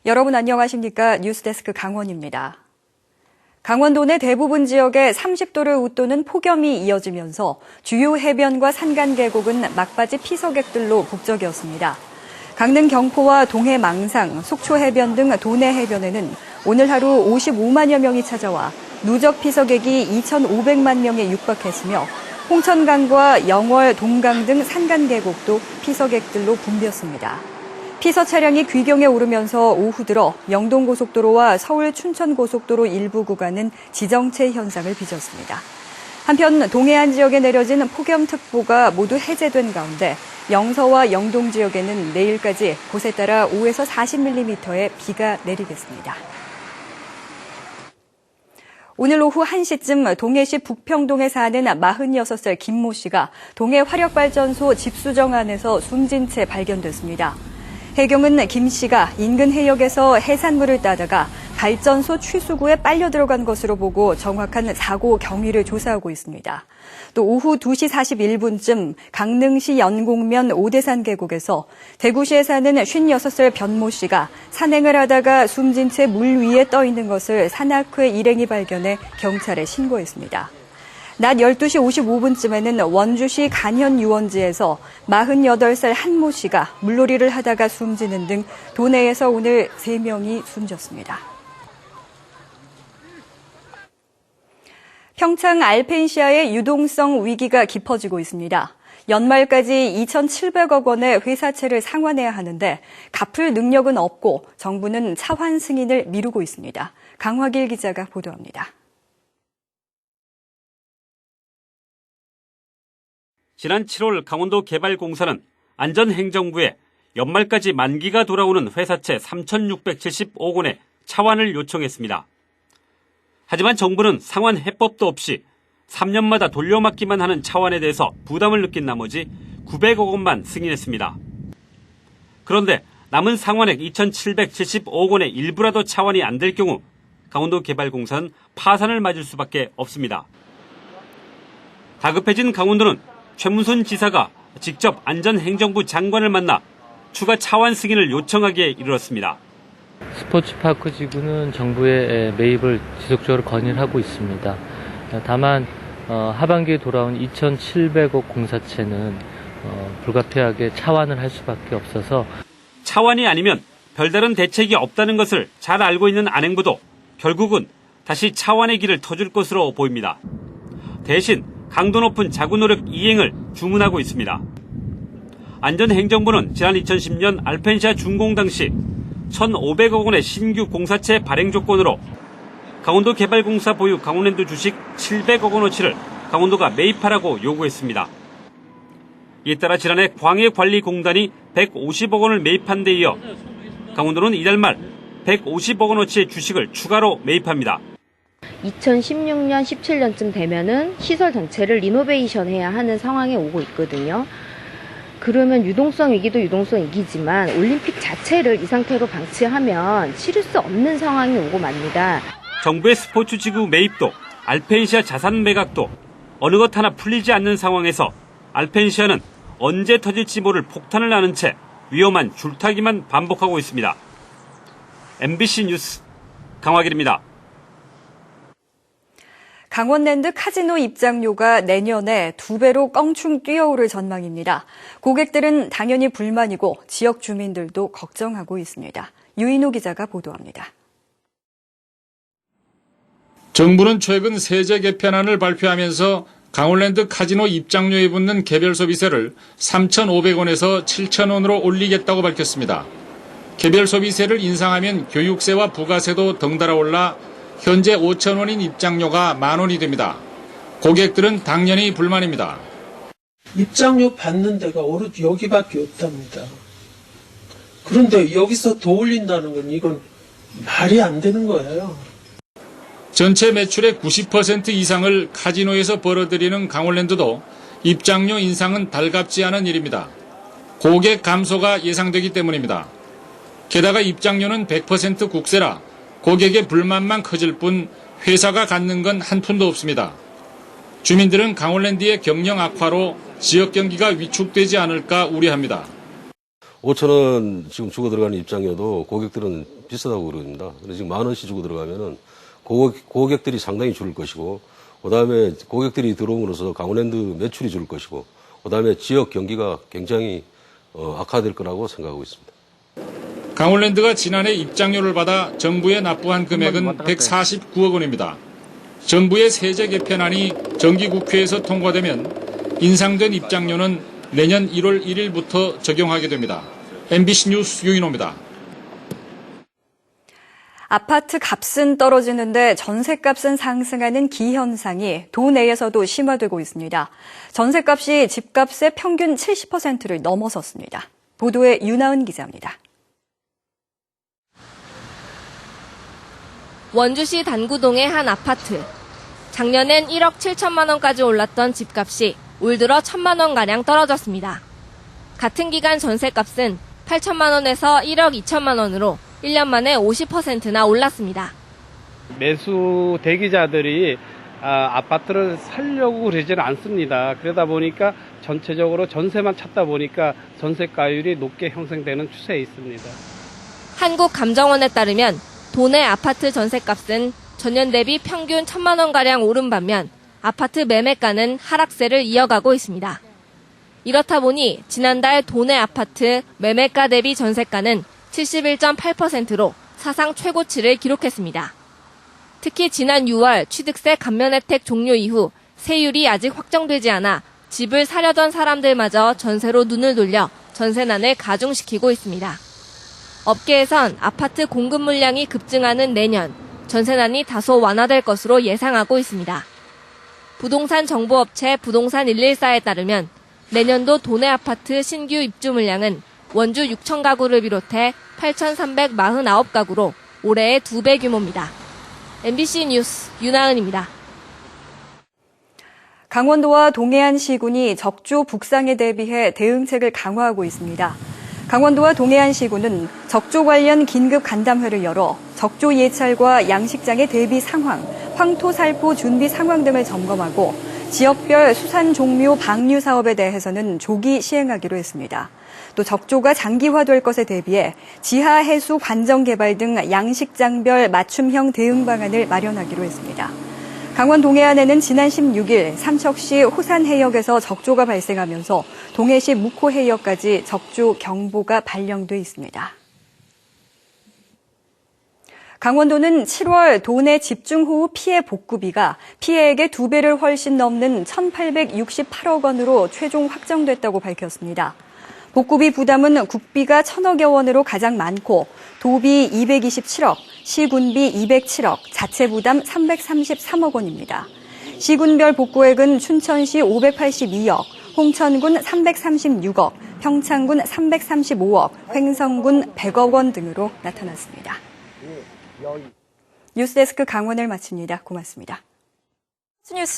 여러분 안녕하십니까? 뉴스데스크 강원입니다. 강원도 내 대부분 지역에 30도를 웃도는 폭염이 이어지면서 주요 해변과 산간 계곡은 막바지 피서객들로 북적이었습니다. 강릉 경포와 동해 망상, 속초 해변 등 도내 해변에는 오늘 하루 55만여 명이 찾아와 누적 피서객이 2,500만 명에 육박했으며 홍천강과 영월, 동강 등 산간 계곡도 피서객들로 붐볐습니다. 피서 차량이 귀경에 오르면서 오후 들어 영동고속도로와 서울 춘천고속도로 일부 구간은 지정체 현상을 빚었습니다. 한편 동해안 지역에 내려진 폭염특보가 모두 해제된 가운데 영서와 영동 지역에는 내일까지 곳에 따라 5에서 40mm의 비가 내리겠습니다. 오늘 오후 1시쯤 동해시 북평동에 사는 46살 김모 씨가 동해 화력발전소 집수정 안에서 숨진 채 발견됐습니다. 해경은 김 씨가 인근 해역에서 해산물을 따다가 발전소 취수구에 빨려 들어간 것으로 보고 정확한 사고 경위를 조사하고 있습니다. 또 오후 2시 41분쯤 강릉시 연곡면 오대산 계곡에서 대구시에 사는 56살 변모 씨가 산행을 하다가 숨진 채 물 위에 떠 있는 것을 산악 후에 일행이 발견해 경찰에 신고했습니다. 낮 12시 55분쯤에는 원주시 간현 유원지에서 48살 한모 씨가 물놀이를 하다가 숨지는 등 도내에서 오늘 3명이 숨졌습니다. 평창 알펜시아의 유동성 위기가 깊어지고 있습니다. 연말까지 2,700억 원의 회사채를 상환해야 하는데 갚을 능력은 없고 정부는 차환 승인을 미루고 있습니다. 강화길 기자가 보도합니다. 지난 7월 강원도 개발공사는 안전행정부에 연말까지 만기가 돌아오는 회사채 3,675억 원의 차환을 요청했습니다. 하지만 정부는 상환 해법도 없이 3년마다 돌려막기만 하는 차환에 대해서 부담을 느낀 나머지 900억 원만 승인했습니다. 그런데 남은 상환액 2,775억 원의 일부라도 차환이 안 될 경우 강원도 개발공사는 파산을 맞을 수밖에 없습니다. 다급해진 강원도는 최문순 지사가 직접 안전행정부 장관을 만나 추가 차환 승인을 요청하기에 이르렀습니다. 스포츠파크 지구는 정부의 매입을 지속적으로 건의하고 있습니다. 다만 하반기에 돌아온 2,700억 공사채는 불가피하게 차환을 할 수밖에 없어서 차환이 아니면 별다른 대책이 없다는 것을 잘 알고 있는 안행부도 결국은 다시 차환의 길을 터줄 것으로 보입니다. 대신 강도 높은 자구노력 이행을 주문하고 있습니다. 안전행정부는 지난 2010년 알펜시아 준공 당시 1,500억 원의 신규 공사채 발행 조건으로 강원도 개발공사 보유 강원랜드 주식 700억 원어치를 강원도가 매입하라고 요구했습니다. 이에 따라 지난해 광해관리공단이 150억 원을 매입한 데 이어 강원도는 이달 말 150억 원어치의 주식을 추가로 매입합니다. 2016년, 17년쯤 되면은 시설 전체를 리노베이션 해야 하는 상황에 오고 있거든요. 그러면 유동성 위기도 유동성 위기지만 올림픽 자체를 이 상태로 방치하면 치를 수 없는 상황이 오고 맙니다. 정부의 스포츠 지구 매입도 알펜시아 자산 매각도 어느 것 하나 풀리지 않는 상황에서 알펜시아는 언제 터질지 모를 폭탄을 나는 채 위험한 줄타기만 반복하고 있습니다. MBC 뉴스 강화길입니다. 강원랜드 카지노 입장료가 내년에 2배로 껑충 뛰어오를 전망입니다. 고객들은 당연히 불만이고 지역 주민들도 걱정하고 있습니다. 유인호 기자가 보도합니다. 정부는 최근 세제 개편안을 발표하면서 강원랜드 카지노 입장료에 붙는 개별 소비세를 3,500원에서 7,000원으로 올리겠다고 밝혔습니다. 개별 소비세를 인상하면 교육세와 부가세도 덩달아 올라 현재 5,000원인 입장료가 10,000원이 됩니다. 고객들은 당연히 불만입니다. 입장료 받는 데가 오로지 여기밖에 없답니다. 그런데 여기서 더 올린다는 건 이건 말이 안 되는 거예요. 전체 매출의 90% 이상을 카지노에서 벌어들이는 강원랜드도 입장료 인상은 달갑지 않은 일입니다. 고객 감소가 예상되기 때문입니다. 게다가 입장료는 100% 국세라 고객의 불만만 커질 뿐 회사가 갖는 건 한 푼도 없습니다. 주민들은 강원랜드의 경영 악화로 지역 경기가 위축되지 않을까 우려합니다. 5,000원 지금 주고 들어가는 입장료도 고객들은 비싸다고 그럽니다. 그래서 지금 10,000원씩 주고 들어가면은 고객들이 상당히 줄을 것이고, 그 다음에 고객들이 들어옴으로써 강원랜드 매출이 줄 것이고, 그 다음에 지역 경기가 굉장히 악화될 거라고 생각하고 있습니다. 강원랜드가 지난해 입장료를 받아 정부에 납부한 금액은 149억 원입니다. 정부의 세제 개편안이 정기국회에서 통과되면 인상된 입장료는 내년 1월 1일부터 적용하게 됩니다. MBC 뉴스 유인호입니다. 아파트 값은 떨어지는데 전셋값은 상승하는 기현상이 도내에서도 심화되고 있습니다. 전셋값이 집값의 평균 70%를 넘어섰습니다. 보도에 윤하은 기자입니다. 원주시 단구동의 한 아파트. 작년엔 1억 7천만 원까지 올랐던 집값이 올 들어 1천만 원가량 떨어졌습니다. 같은 기간 전셋값은 8천만 원에서 1억 2천만 원으로 1년 만에 50%나 올랐습니다. 매수 대기자들이 아파트를 살려고 그러지는 않습니다. 그러다 보니까 전체적으로 전세만 찾다 보니까 전세가율이 높게 형성되는 추세에 있습니다. 한국감정원에 따르면 도내 아파트 전셋값은 전년 대비 평균 1천만 원가량 오른 반면 아파트 매매가는 하락세를 이어가고 있습니다. 이렇다 보니 지난달 도내 아파트 매매가 대비 전셋가는 71.8%로 사상 최고치를 기록했습니다. 특히 지난 6월 취득세 감면 혜택 종료 이후 세율이 아직 확정되지 않아 집을 사려던 사람들마저 전세로 눈을 돌려 전세난을 가중시키고 있습니다. 업계에선 아파트 공급 물량이 급증하는 내년 전세난이 다소 완화될 것으로 예상하고 있습니다. 부동산 정보업체 부동산 114에 따르면 내년도 도내 아파트 신규 입주 물량은 원주 6천 가구를 비롯해 8,349가구로 올해의 2배 규모입니다. MBC 뉴스 윤하은입니다. 강원도와 동해안시군이 적조 북상에 대비해 대응책을 강화하고 있습니다. 강원도와 동해안시군은 적조 관련 긴급 간담회를 열어 적조 예찰과 양식장의 대비 상황, 황토 살포 준비 상황 등을 점검하고 지역별 수산 종묘 방류 사업에 대해서는 조기 시행하기로 했습니다. 또 적조가 장기화될 것에 대비해 지하 해수 관정 개발 등 양식장별 맞춤형 대응 방안을 마련하기로 했습니다. 강원 동해안에는 지난 16일 삼척시 호산해역에서 적조가 발생하면서 동해시 묵호해역까지 적조 경보가 발령돼 있습니다. 강원도는 7월 도내 집중호우 피해 복구비가 피해액의 2배를 훨씬 넘는 1,868억 원으로 최종 확정됐다고 밝혔습니다. 복구비 부담은 국비가 1,000억여 원으로 가장 많고 도비 227억, 시군비 207억, 자체 부담 333억 원입니다. 시군별 복구액은 춘천시 582억, 홍천군 336억, 평창군 335억, 횡성군 100억 원 등으로 나타났습니다. 뉴스데스크 강원을 마칩니다. 고맙습니다.